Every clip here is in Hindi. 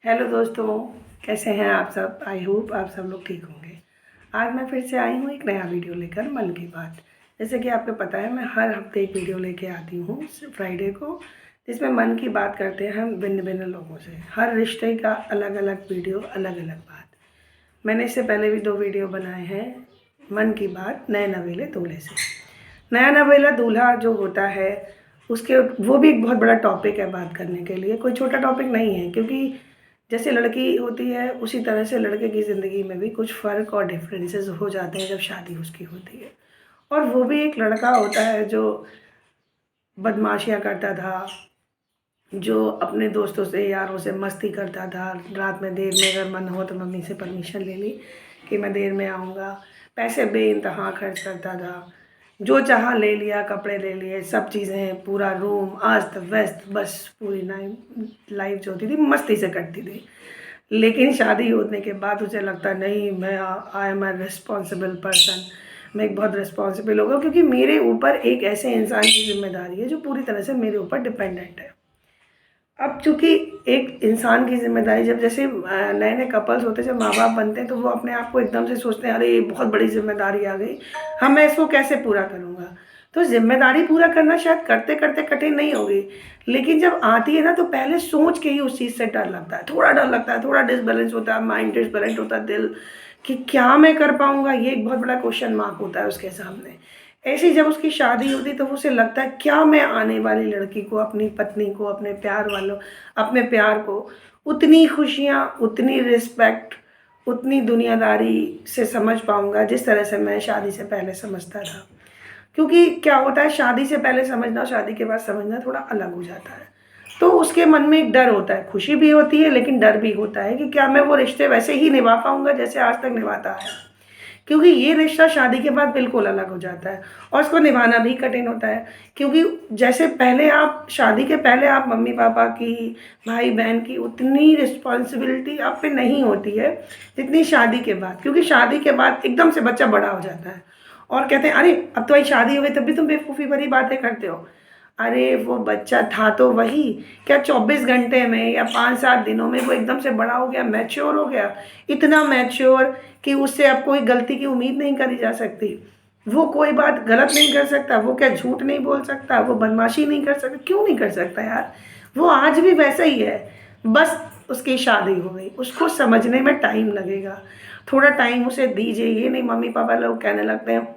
हेलो दोस्तों, कैसे हैं आप सब। आई होप आप सब लोग ठीक होंगे। आज मैं फिर से आई हूँ एक नया वीडियो लेकर, मन की बात। जैसे कि आपको पता है, मैं हर हफ्ते एक वीडियो लेके आती हूँ फ्राइडे को, जिसमें मन की बात करते हैं हम भिन्न भिन्न लोगों से। हर रिश्ते का अलग अलग वीडियो, अलग अलग बात। मैंने इससे पहले भी 2 वीडियो बनाए हैं मन की बात नए नवेले दूल्हे से। नया नवेला दूल्हा जो होता है उसके, वो भी एक बहुत बड़ा टॉपिक है बात करने के लिए। कोई छोटा टॉपिक नहीं है, क्योंकि जैसे लड़की होती है उसी तरह से लड़के की ज़िंदगी में भी कुछ फ़र्क और डिफरेंसेस हो जाते हैं जब शादी उसकी होती है। और वो भी एक लड़का होता है जो बदमाशियाँ करता था, जो अपने दोस्तों से यारों से मस्ती करता था। रात में देर में अगर मन हो तो मम्मी से परमिशन ले ली कि मैं देर में आऊँगा। पैसे बेइंतहा खर्च करता था, जो चाहा ले लिया, कपड़े ले लिए, सब चीज़ें, पूरा रूम अस्त व्यस्त। बस पूरी लाइफ जो होती थी मस्ती से कटती थी। लेकिन शादी होने के बाद उसे लगता नहीं, मैं I am a responsible person. मैं एक बहुत रिस्पॉन्सिबल होगा, क्योंकि मेरे ऊपर एक ऐसे इंसान की जिम्मेदारी है जो पूरी तरह से मेरे ऊपर डिपेंडेंट है। अब चूँकि एक इंसान की ज़िम्मेदारी, जब जैसे नए नए कपल्स होते हैं, जब माँ बाप बनते हैं, तो वो अपने आप को एकदम से सोचते हैं, अरे ये बहुत बड़ी ज़िम्मेदारी आ गई, मैं इसको कैसे पूरा करूँगा। तो ज़िम्मेदारी पूरा करना शायद करते करते कठिन नहीं होगी, लेकिन जब आती है ना, तो पहले सोच के ही उस चीज़ से डर लगता है। थोड़ा डर लगता है, थोड़ा डिसबैलेंस होता है, माइंड डिसबैलेंस होता है, दिल कि क्या मैं कर पाऊँगा, ये एक बहुत बड़ा क्वेश्चन मार्क होता है उसके सामने। ऐसे ही जब उसकी शादी होती तो उसे लगता है, क्या मैं आने वाली लड़की को, अपनी पत्नी को, अपने प्यार वालों, अपने प्यार को उतनी खुशियाँ, उतनी रिस्पेक्ट, उतनी दुनियादारी से समझ पाऊँगा जिस तरह से मैं शादी से पहले समझता था। क्योंकि क्या होता है, शादी से पहले समझना और शादी के बाद समझना थोड़ा अलग हो जाता है। तो उसके मन में एक डर होता है, खुशी भी होती है लेकिन डर भी होता है कि क्या मैं वो रिश्ते वैसे ही निभा पाऊँगा जैसे आज तक निभाता आया। क्योंकि ये रिश्ता शादी के बाद बिल्कुल अलग हो जाता है और उसको निभाना भी कठिन होता है। क्योंकि जैसे पहले आप शादी के पहले आप मम्मी पापा की, भाई बहन की उतनी रिस्पॉन्सिबिलिटी आप पे नहीं होती है जितनी शादी के बाद। क्योंकि शादी के बाद एकदम से बच्चा बड़ा हो जाता है और कहते हैं, अरे अब तो भाई शादी हो गई, तब भी तुम बेवकूफ़ी भरी बातें करते हो। अरे वो बच्चा था तो वही, क्या 24 घंटे में या 5-7 दिनों में वो एकदम से बड़ा हो गया, मैच्योर हो गया। इतना मैच्योर कि उससे अब कोई गलती की उम्मीद नहीं करी जा सकती। वो कोई बात गलत नहीं कर सकता, वो क्या झूठ नहीं बोल सकता, वो बदमाशी नहीं कर सकता। क्यों नहीं कर सकता यार, वो आज भी वैसा ही है। बस उसकी शादी हो गई, उसको समझने में टाइम लगेगा। थोड़ा टाइम उसे दीजिए। ये नहीं मम्मी पापा लोग कहने लगते हैं,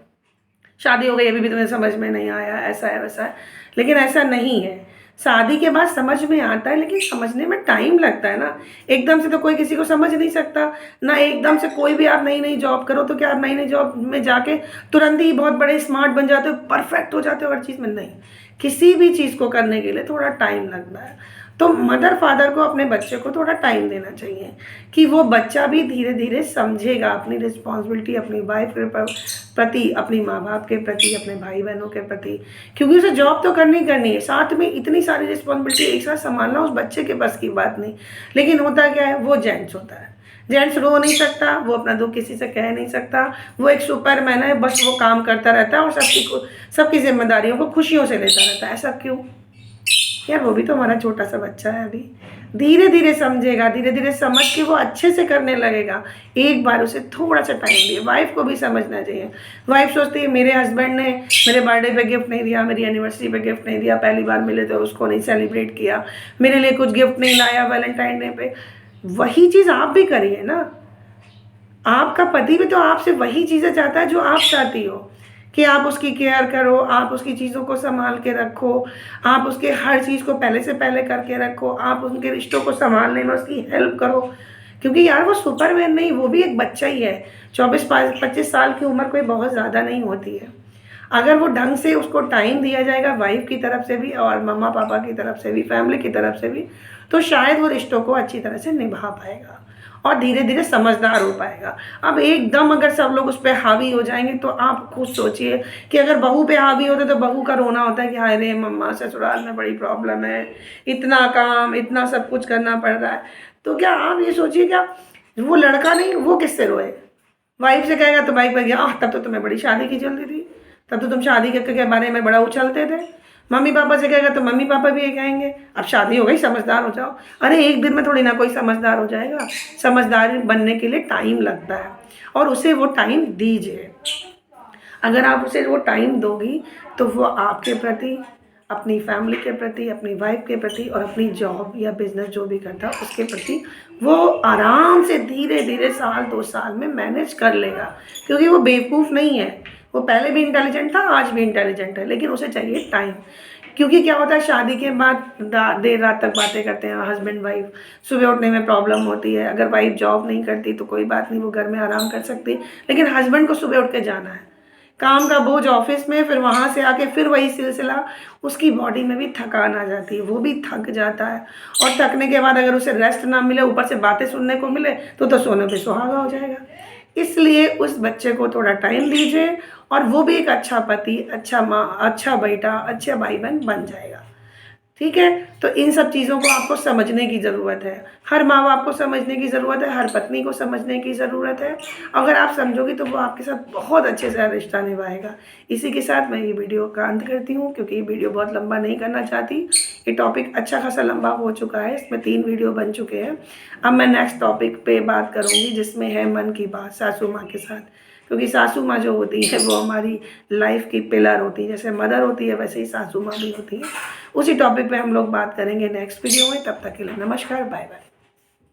शादी हो गई अभी भी तुम्हें समझ में नहीं आया, ऐसा है वैसा है। लेकिन ऐसा नहीं है, शादी के बाद समझ में आता है, लेकिन समझने में टाइम लगता है ना। एकदम से तो कोई किसी को समझ नहीं सकता ना। एकदम से कोई भी आप नई नई जॉब करो तो क्या आप नई नई जॉब में जाके तुरंत ही बहुत बड़े स्मार्ट बन जाते हो, परफेक्ट हो जाते हो हर चीज़ में? नहीं, किसी भी चीज़ को करने के लिए थोड़ा टाइम लगता है। तो मदर फादर को अपने बच्चे को थोड़ा टाइम देना चाहिए कि वो बच्चा भी धीरे धीरे समझेगा अपनी रिस्पॉन्सिबिलिटी, अपनी वाइफ के प्रति, अपनी माँ बाप के प्रति, अपने भाई बहनों के प्रति। क्योंकि उसे जॉब तो करनी करनी है, साथ में इतनी सारी रिस्पॉन्सिबिलिटी एक साथ संभालना उस बच्चे के बस की बात नहीं। लेकिन होता क्या है, वो जेंट्स होता है। जेंट्स रो नहीं सकता, वो अपना दुख किसी से कह नहीं सकता। वो एक सुपरमैन है, बस वो काम करता रहता है और सबकी जिम्मेदारियों को खुशियों से लेता रहता है। ऐसा क्यों यार? वो भी तो हमारा छोटा सा बच्चा है अभी। धीरे धीरे समझेगा, धीरे धीरे समझ के वो अच्छे से करने लगेगा। एक बार उसे थोड़ा सा टाइम दिए। वाइफ को भी समझना चाहिए। वाइफ सोचती है, मेरे हस्बैंड ने मेरे बर्थडे पे गिफ्ट नहीं दिया, मेरी एनिवर्सरी पे गिफ्ट नहीं दिया, पहली बार मिले तो उसको नहीं सेलिब्रेट किया, मेरे लिए कुछ गिफ्ट नहीं लाया वैलेंटाइन डे पे। वही चीज़ आप भी करिए ना। आपका पति भी तो आपसे वही चीज़ें चाहता है जो आप चाहती हो, कि आप उसकी केयर करो, आप उसकी चीज़ों को संभाल के रखो, आप उसके हर चीज़ को पहले से पहले करके रखो, आप उनके रिश्तों को संभालने में उसकी हेल्प करो। क्योंकि यार वो सुपरमैन नहीं, वो भी एक बच्चा ही है। 24-25 साल की उम्र कोई बहुत ज़्यादा नहीं होती है। अगर वो ढंग से उसको टाइम दिया जाएगा, वाइफ की तरफ से भी और मम्मा पापा की तरफ से भी, फैमिली की तरफ से भी, तो शायद वो रिश्तों को अच्छी तरह से निभा पाएगा और धीरे धीरे समझदार हो पाएगा। अब एकदम अगर सब लोग उस पर हावी हो जाएंगे, तो आप खुद सोचिए कि अगर बहू पे हावी होते तो बहू का रोना होता है कि हाय रे मम्मा, ससुराल में बड़ी प्रॉब्लम है, इतना काम, इतना सब कुछ करना पड़ रहा है। तो क्या आप ये सोचिए, क्या वो लड़का नहीं, वो किससे रोए? वाइफ से कहेगा तो वाइफ कहेगी, आह तब तो तुम्हें बड़ी शादी की जल्दी थी, तब तो तुम शादी के बारे में बड़ा उछलते थे, मम्मी पापा से कहेगा तो मम्मी पापा भी ये कहेंगे अब शादी हो गई, समझदार हो जाओ। अरे एक दिन में थोड़ी ना कोई समझदार हो जाएगा। समझदार बनने के लिए टाइम लगता है और उसे वो टाइम दीजिए। अगर आप उसे वो टाइम दोगी तो वो आपके प्रति, अपनी फैमिली के प्रति, अपनी वाइफ के प्रति और अपनी जॉब या बिजनेस जो भी करता है उसके प्रति वो आराम से धीरे धीरे साल 2 साल में मैनेज कर लेगा। क्योंकि वो बेवकूफ़ नहीं है, वो पहले भी इंटेलिजेंट था, आज भी इंटेलिजेंट है, लेकिन उसे चाहिए टाइम। क्योंकि क्या होता है, शादी के बाद देर रात तक बातें करते हैं हस्बैंड वाइफ, सुबह उठने में प्रॉब्लम होती है। अगर वाइफ जॉब नहीं करती तो कोई बात नहीं, वो घर में आराम कर सकती, लेकिन हस्बैंड को सुबह उठ के जाना है, काम का बोझ ऑफिस में, फिर वहाँ से आके फिर वही सिलसिला, उसकी बॉडी में भी थकान आ जाती है, वो भी थक जाता है। और थकने के बाद अगर उसे रेस्ट ना मिले, ऊपर से बातें सुनने को मिले, तो सोने पे सुहागा हो जाएगा। इसलिए उस बच्चे को थोड़ा टाइम दीजिए और वो भी एक अच्छा पति, अच्छा माँ, अच्छा बेटा, अच्छा भाई बहन बन जाएगा। ठीक है, तो इन सब चीज़ों को आपको समझने की ज़रूरत है। हर माँ बाप को समझने की ज़रूरत है, हर पत्नी को समझने की ज़रूरत है। अगर आप समझोगी तो वो आपके साथ बहुत अच्छे से रिश्ता निभाएगा। इसी के साथ मैं ये वीडियो का अंत करती हूँ, क्योंकि ये वीडियो बहुत लंबा नहीं करना चाहती। ये टॉपिक अच्छा खासा लंबा हो चुका है, इसमें 3 वीडियो बन चुके हैं। अब मैं नेक्स्ट टॉपिक पे बात करूँगी जिसमें है मन की बात सासू माँ के साथ। क्योंकि सासू माँ जो होती है वो हमारी लाइफ की पिलर होती है, जैसे मदर होती है वैसे ही सासू माँ भी होती है। उसी टॉपिक पे हम लोग बात करेंगे नेक्स्ट वीडियो में। तब तक के लिए नमस्कार, बाय बाय।